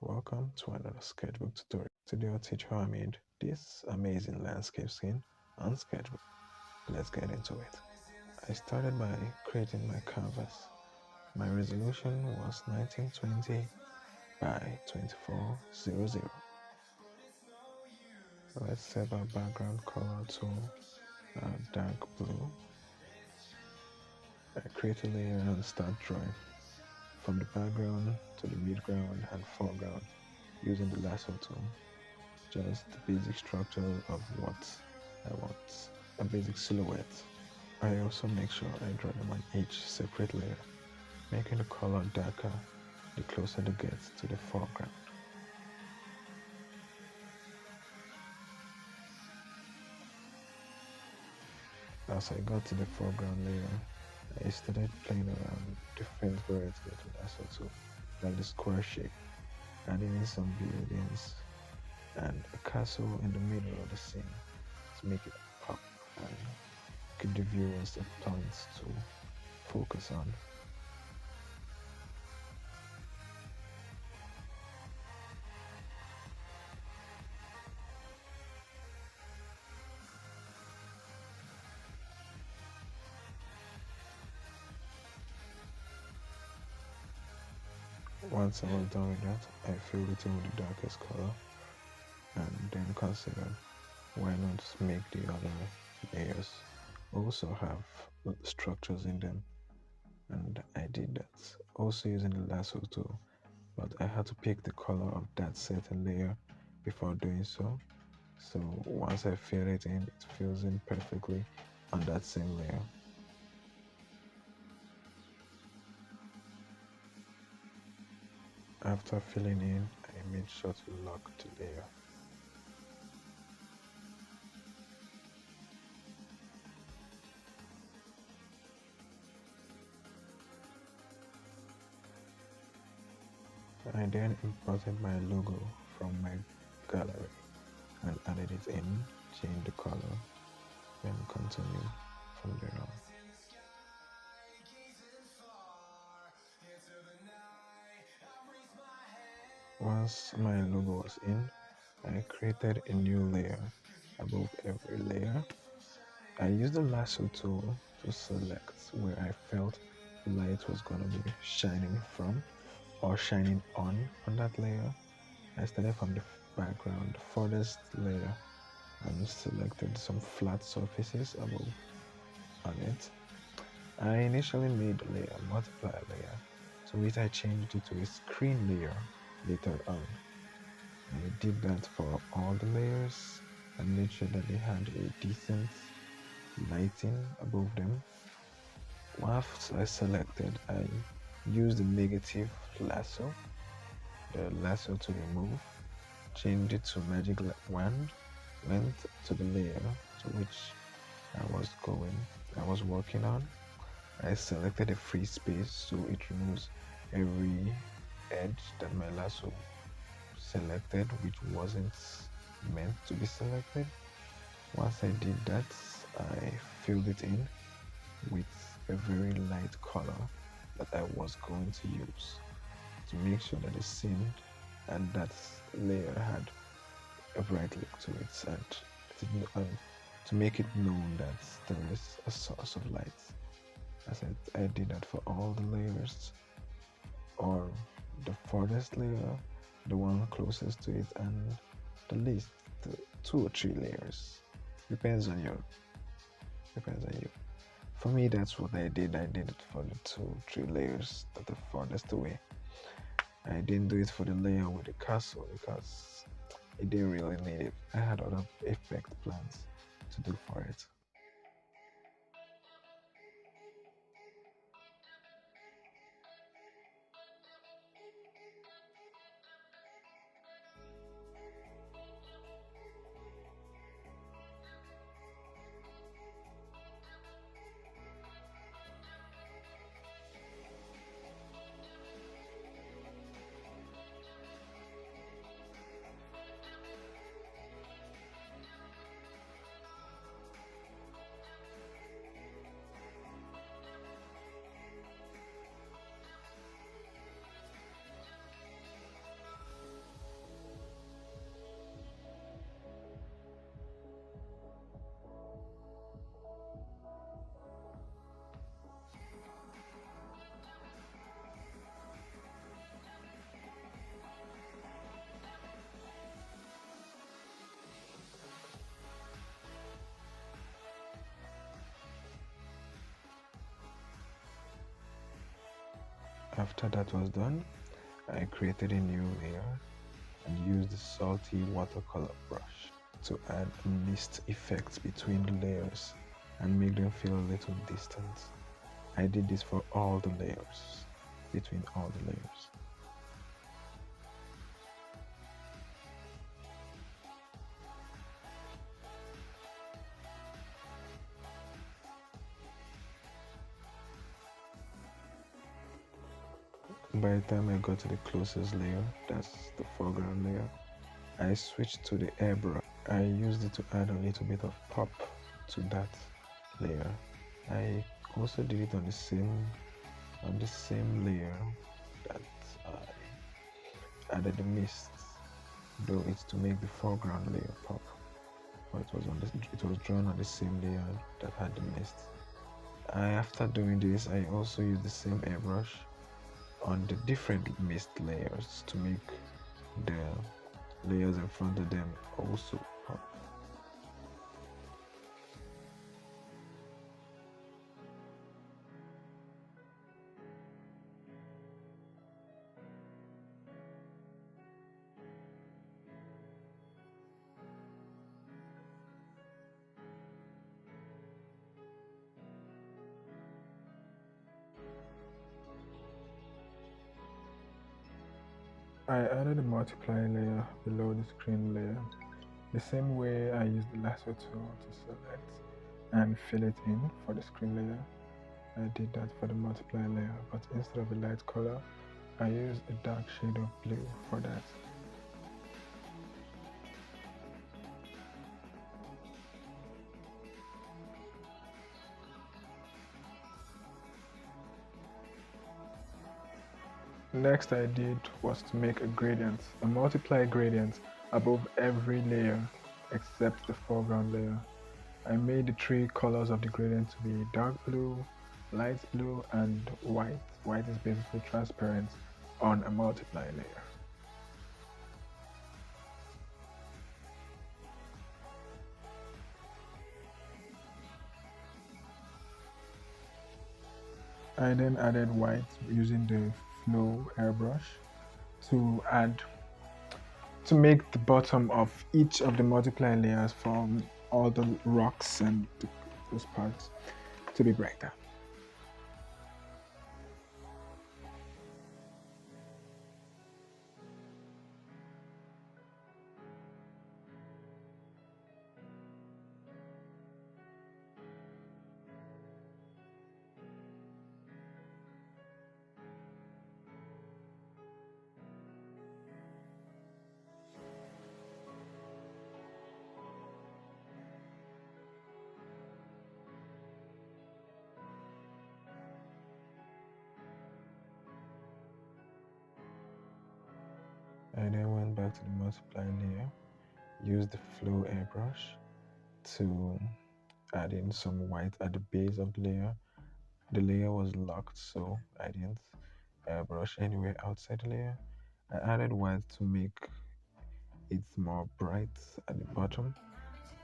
welcome to another sketchbook tutorial. Today I'll teach how I made this amazing landscape scene on Sketchbook. Let's get into it. I started by creating my canvas. My resolution was 1920 by 2400. Let's set our background color to dark blue. I create a layer and start drawing from the background to the midground and foreground using the lasso tool. Just the basic structure of what I want, a basic silhouette. I also make sure I draw them on each separate layer, making the color darker the closer they get to the foreground. As I got to the foreground layer, I started playing around with different varieties with the lasso tool, like the square shape, adding in some buildings and a castle in the middle of the scene to make it pop and give the viewers a point to focus on. Once I was done with that, I filled it in with the darkest color and then considered why not make the other layers also have structures in them, and I did that also using the lasso tool, but I had to pick the color of that certain layer before doing so. So once I fill it in, it fills in perfectly on that same layer. After filling in, I made sure to lock the layer. I then imported my logo from my gallery and added it in, changed the color, then continue from there on. Once my logo was in, I created a new layer above every layer. I used the lasso tool to select where I felt the light was going to be shining from or shining on that layer. I started from the background, the furthest layer, and selected some flat surfaces above on it. I initially made the layer multiplier layer, to which I changed it to a screen layer later on. I did that for all the layers and made sure that they had a decent lighting above them. Once I selected, I used the negative lasso, the lasso to remove, changed it to magic wand, went to the layer to which I was working on. I selected a free space so it removes every edge that my lasso selected which wasn't meant to be selected. Once I did that, I filled it in with a very light color that I was going to use to make sure that the scene and that layer had a bright look to it, and to make it known that there is a source of light. As I did that for all the layers, or the farthest layer, the one closest to it, and the least, the 2 or 3 layers. Depends on you. Depends on you. For me, that's what I did. I did it for the 2, 3 layers that the farthest away. I didn't do it for the layer with the castle because it didn't really need it. I had other effect plans to do for it. After that was done, I created a new layer and used the salty watercolor brush to add a mist effect between the layers and make them feel a little distant. I did this for all the layers, between all the layers. By the time I got to the closest layer, that's the foreground layer, I switched to the airbrush. I used it to add a little bit of pop to that layer. I also did it on the same layer that I added the mist, though it's to make the foreground layer pop. But it was drawn on the same layer that had the mist. After doing this, I also used the same airbrush on the different mist layers to make the layers in front of them also pop. I added a multiply layer below the screen layer, the same way I used the lasso tool to select and fill it in for the screen layer. I did that for the multiply layer, but instead of a light color, I used a dark shade of blue for that. Next I did was to make a gradient, a multiply gradient above every layer except the foreground layer. I made the three colors of the gradient to be dark blue, light blue, and white. White is basically transparent on a multiply layer. I then added white using the flow airbrush to make the bottom of each of the multiply layers from all the rocks and those parts to be brighter. I then went back to the multiply layer, used the flow airbrush to add in some white at the base of the layer. The layer was locked, so I didn't airbrush anywhere outside the layer. I added white to make it more bright at the bottom,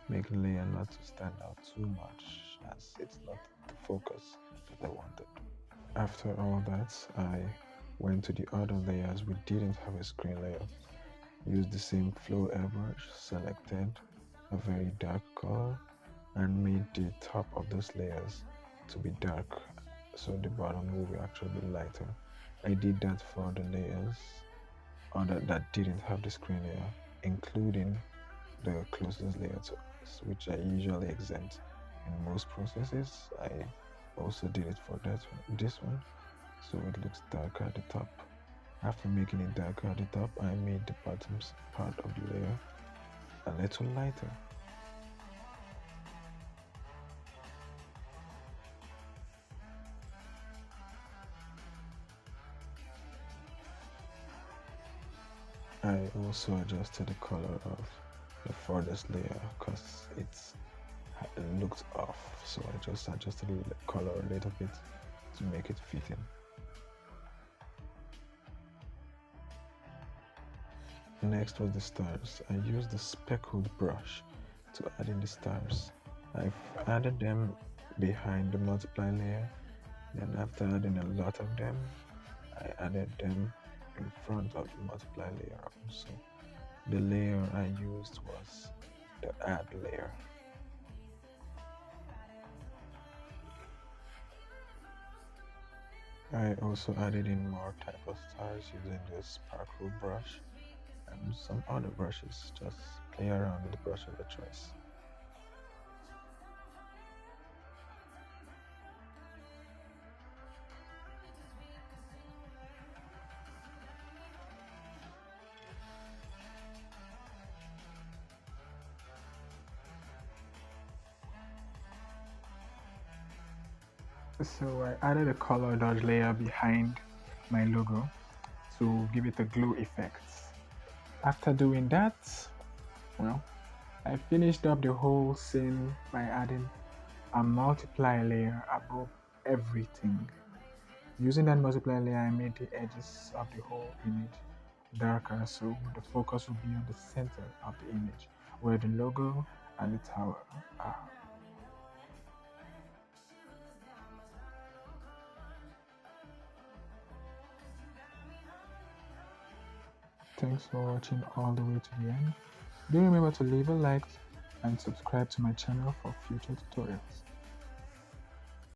make the layer not to stand out too much as it's not the focus that I wanted. After all that, I went to the other layers we didn't have a screen layer. Used the same flow airbrush, selected a very dark color, and made the top of those layers to be dark, so the bottom will actually be lighter. I did that for the layers that didn't have the screen layer, including the closest layer to us, which I usually exempt in most processes. I also did it for this one, so it looks darker at the top. After making it darker at the top, I made the bottom part of the layer a little lighter. I also adjusted the color of the furthest layer because it looked off, so I just adjusted the color a little bit to make it fit in. Next was the stars. I used the speckled brush to add in the stars. I've added them behind the multiply layer. Then after adding a lot of them, I added them in front of the multiply layer also. The layer I used was the add layer. I also added in more type of stars using the sparkle brush and some other brushes. Just play around with the brush of your choice. So I added a color dodge layer behind my logo to give it a glow effect. After doing that, well, I finished up the whole scene by adding a multiply layer above everything. Using that multiply layer, I made the edges of the whole image darker, so the focus will be on the center of the image, where the logo and the tower are. Thanks for watching all the way to the end. Do remember to leave a like and subscribe to my channel for future tutorials.